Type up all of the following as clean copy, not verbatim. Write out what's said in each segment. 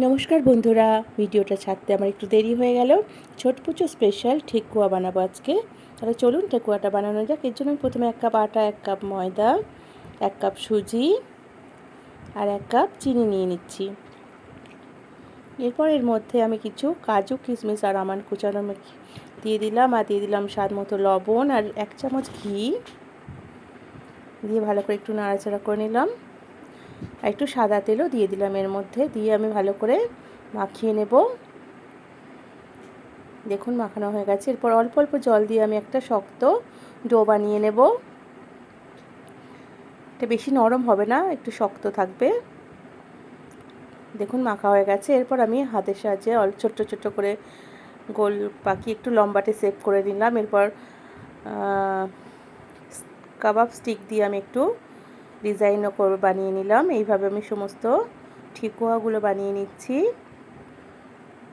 নমস্কার বন্ধুরা, ভিডিওটা ছাড়তে আমার একটু দেরি হয়ে গেল। ছট পুজো স্পেশাল ঠেকুয়া বানাবো আজকে। তাহলে চলুন ঠেকুয়াটা বানানো যাক। এর জন্য প্রথমে 1 কাপ আটা, 1 কাপ ময়দা, 1 কাপ সুজি আর 1 কাপ চিনি নিয়ে নিচ্ছি। এরপর এর মধ্যে আমি কিছু কাজু, কিশমিশ আর আমন্ড কুচানো দিয়ে দিলাম, আর দিয়ে দিলাম স্বাদ মতো লবণ আর 1 চামচ ঘি দিয়ে ভালো করে একটু নাড়াচাড়া করে নিলাম। আর একটু সাদা তেলও দিয়ে দিলাম এর মধ্যে, দিয়ে আমি ভালো করে মাখিয়ে নেব। দেখুন মাখানো হয়ে গেছে। এরপর অল্প অল্প জল দিয়ে আমি একটা শক্ত ডো বানিয়ে নেব। এটা বেশি নরম হবে না, একটু শক্ত থাকবে। দেখুন মাখা হয়ে গেছে। এরপর আমি হাতের সাহায্যে ছোট্ট ছোট্ট করে গোল পাকিয়ে একটু লম্বাটে শেপ করে নিলাম। এরপর কাবাব স্টিক দিয়ে আমি একটু ডিজাইনও করে বানিয়ে নিলাম। এইভাবে আমি সমস্ত ঠেকুয়াগুলো বানিয়ে নিচ্ছি।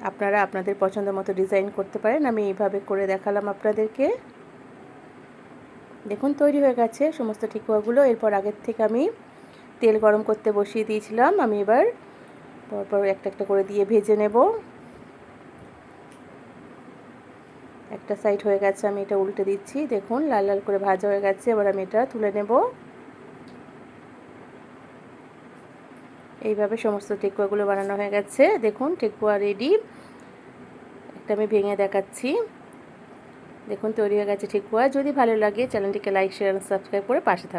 আপনারা আপনাদের পছন্দ মতো ডিজাইন করতে পারেন। আমি এইভাবে করে দেখালাম আপনাদেরকে। দেখুন তৈরি হয়ে গেছে সমস্ত ঠেকুয়াগুলো। এরপর আগের থেকে আমি তেল গরম করতে বসিয়ে দিয়েছিলাম। আমি এবার পরপর একটা একটা করে দিয়ে ভেজে নেব। একটা সাইড হয়ে গেছে, আমি এটা উল্টে দিচ্ছি। দেখুন লাল লাল করে ভাজা হয়ে গেছে। এবার আমি এটা তুলে নেব। এইভাবে সমস্ত ঠেকুয়াগুলো বানানো হয়ে গেছে। দেখুন ঠেকুয়া রেডি। একটা আমি ভেঙে দেখাচ্ছি। দেখুন তৈরি হয়ে গেছে ঠেকুয়া। যদি ভালো লাগে চ্যানেলটিকে লাইক, শেয়ার আর সাবস্ক্রাইব করে পাশে থাকুন।